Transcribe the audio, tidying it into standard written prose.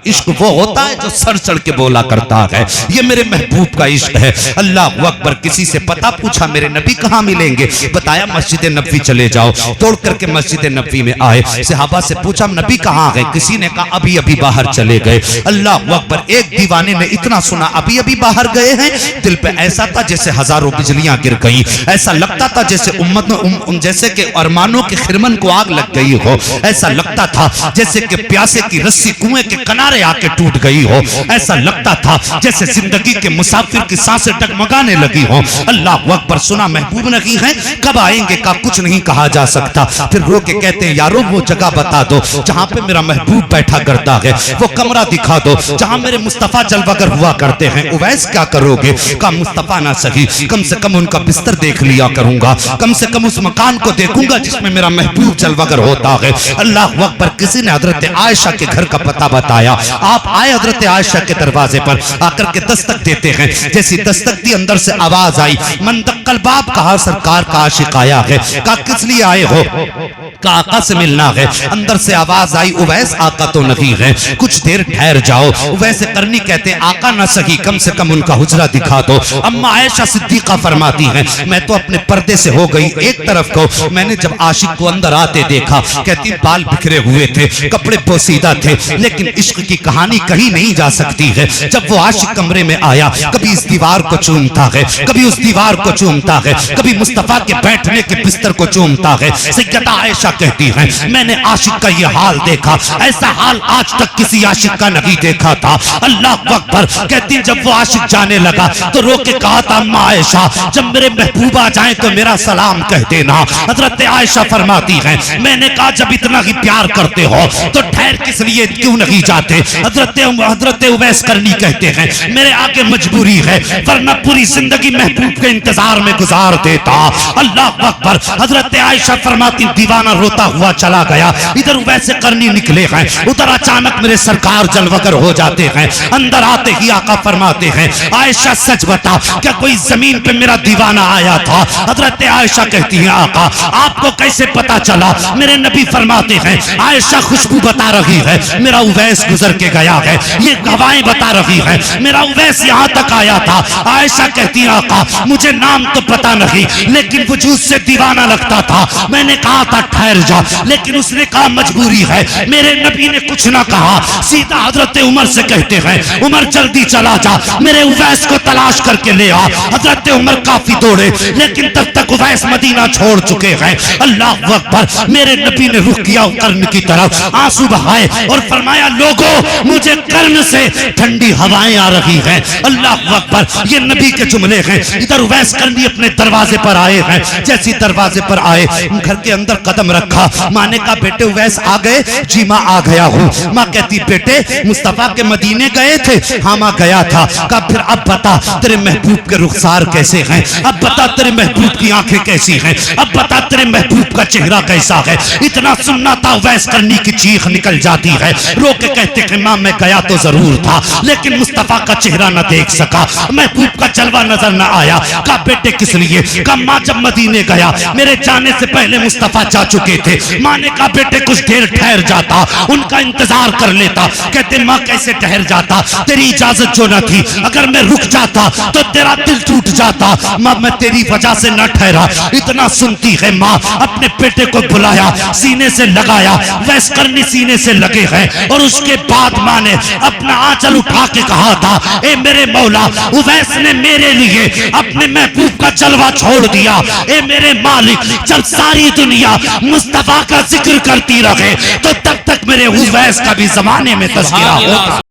عشق وہ ہوتا ہے جو سر چڑھ کے بولا کرتا ہے، یہ میرے محبوب کا عشق ہے۔ اللہ اکبر۔ کسی سے پتہ پوچھا میرے نبی کہاں ملیں گے، بتایا مسجد نبوی چلے جاؤ۔ توڑ کر کے مسجد نبوی میں آئے، صحابہ سے پوچھا نبی کہاں گئے، کسی نے کہا ابھی ابھی باہر چلے گئے۔ اللہ اکبر۔ ایک دیوانے نے اتنا سنا ابھی ابھی باہر گئے ہیں، دل پہ ایسا تھا جیسے ہزاروں بجلیاں گر گئی، ایسا لگتا تھا جیسے جیسے کہ ارمانوں کے خرمن کو آگ لگ گئی ہو، ایسا لگتا تھا جیسے کہ پیاسے کی رسی کنویں کے کنارے آ کے ٹوٹ گئی ہو، ایسا لگتا تھا جیسے زندگی کے مسافر کی سانسیں ڈگمگانے لگی ہوں۔ اللہ اکبر۔ سنا محبوب نہیں ہے، کب آئیں گے کا کچھ نہیں کہا جا سکتا۔ پھر رو کے کہتے ہیں یارو وہ جگہ بتا دو جہاں پہ میرا محبوب بیٹھا کرتا ہے، وہ کمرہ دکھا دو جہاں میرے مصطفیٰ جلوگر ہوا کرتے ہیں۔ اویس کیا کرو گے؟ کہا مصطفیٰ نہ سہی، کم سے کم ان کا بستر دیکھ لیا کروں گا، کم سے کم اس مکان کو دیکھوں گا جس میں میرا محبوب جلوگر ہوتا ہے۔ اللہ اکبر۔ کسی نے حضرت عائشہ کے گھر کا پتہ بتایا، آپ آئے حضرت عائشہ کے دروازے پر، آ کر کے دستک دیتے ہیں، جیسی دستک دی اندر سے آواز آئی، من دق الباب، کہا سرکار کا عاشق آیا ہے۔ کہا کس لیے آئے ہو؟ کہا آقا سے ملنا ہے۔ اندر سے آواز آئی اویس آقا تو نہیں ہے، کچھ دیر ٹھہر جاؤ۔ اویس قرنی کہتے آقا نہ سکی، کم سے کم ان کا حجرہ دکھا دو۔ اما عائشہ صدیقہ فرماتی ہیں میں تو اپنے پردے سے ہو گئی ایک طرف کو، میں نے جب عاشق کو اندر آتے دیکھا، کہتی بال بکھرے ہوئے تھے، کپڑے پوسیدہ تھے، لیکن عشق کی کہانی کہیں نہیں جا سکتی ہے۔ جب وہ عاشق کمرے میں آیا، کبھی اس دیوار کو چومتا ہے، کبھی اس دیوار کو چومتا ہے، کبھی مصطفیٰ کے بیٹھنے کے بستر کو چومتا ہے۔ سیدہ عائشہ کہتی ہیں میں نے عاشق کا یہ حال دیکھا، ایسا حال آج تک کسی عاشق کا نہیں دیکھا تھا۔ اللہ اکبر۔ کہتی جب وہ عاشق جانے لگا تو رو کے کہا تھا اما عائشہ جب میرے محبوب آ جائیں تو میرا سلام کہہ دینا۔ حضرت عائشہ فرماتی ہیں میں نے کہا جب اتنا ہی پیار کرتے ہو تو ٹھہر کس لیے کیوں نہیں جاتے؟ حضرت اویس قرنی کہتے ہیں میرے آگے مجبوری ہے، ورنہ پوری زندگی محبوب کے انتظار میں گزار دیتا۔ اللہ اکبر۔ حضرت عائشہ فرماتی دیوانہ روتا ہوا چلا گیا، ادھر اویس قرنی نکلے ہیں، ادھر اچانک میرے سرکار جلوگر ہو جاتے ہیں۔ اندر آتے ہی آقا فرماتے ہیں عائشہ سچ بتا کیا کوئی زمین پہ میرا دیوانہ آیا تھا؟ حضرت عائشہ کہتی ہیں آقا آپ کو کیسے پتا چلا؟ میرے نبی فرماتے ہیں عائشہ خوشبو بتا رہی ہے میرا اویس گزر کے گیا ہے، یہ ہوائیں بتا رہی ہے میرا اویس یہاں تک آیا تھا۔ عائشہ کہتی ہیں آقا مجھے نام تو پتا نہیں لیکن وجود سے دیوانہ لگتا تھا، میں نے کہا تھا ٹھہر جا، لیکن اس نے کہا مجبوری ہے۔ میرے نبی نے کچھ نہ کہا، سیدھا حضرت عمر سے کہتے ہیں عمر جلدی چلا جا میرے اویس کو تلاش کر کے لے آ۔ حضرت عمر کافی دوڑے لیکن تب تک اویس مدینہ چھوڑ چکے ہیں۔ اللہ اکبر۔ میرے نبی نے رخ کیا قرن کی طرف، آنسو بہائے اور فرمایا لوگوں مجھے قرن سے ٹھنڈی ہوائیں آ رہی ہیں۔ اللہ اکبر۔ یہ نبی کے جملے ہیں۔ ادھر اویس قرنی اپنے دروازے پر آئے ہیں، جیسی دروازے پر آئے گھر کے اندر قدم رکھا، ماں نے کہا بیٹے اویس آ گئے؟ جی ماں آ گیا ہوں۔ ماں کہتی بیٹے مصطفیٰ کے مدینے گئے تھے؟ ہاں ماں گیا تھا۔ کہا پھر اب بتا تیرے محبوب کے رخسار کیسے ہیں، اب بتا تیرے محبوب کی آنکھیں کیسی ہیں، اب بتا تیرے محبوب کا چہرہ کیسا ہے۔ اتنا سننا تھا اویس قرنی کی چیخ نکل جاتی ہے، رو کے کہتے ہیں ماں میں گیا تو ضرور تھا لیکن مصطفیٰ کا چہرہ نہ دیکھ سکا، محبوب کا جلوہ نظر نہ آیا۔ کہا بیٹے کس لیے؟ کہا ماں جب مدینے گیا میرے جانے سے پہلے مصطفیٰ جا چکے تھے۔ ماں نے کہا بیٹے کچھ دیر ٹھہر جاتا، ان کا انتظار کر لیتا۔ کہتے ماں کیسے ٹھہر جاتا؟ تیری اجازت جو نہ تھی، اگر میں رک جاتا تو تیرا دل ٹوٹ جاتا۔ ماں میں تیری وجہ سے نہ ٹھہرا۔ اتنا سنتی ہے ماں، اپنے بیٹے کو بلایا، سینے سے لگایا، اویس قرنی سینے سے لگے ہیں، اور اس کے بعد ماں نے اپنا آنچل اٹھا کے کہا تھا اے میرے مولا اویس نے میرے لیے اپنے محبوب کا جلوہ چھوڑ دیا، اے میرے مالک جب ساری دنیا مصطفیٰ کا ذکر کرتی رہے تو تب تک میرے اویس کا بھی زمانے میں تذکرہ ہوگا۔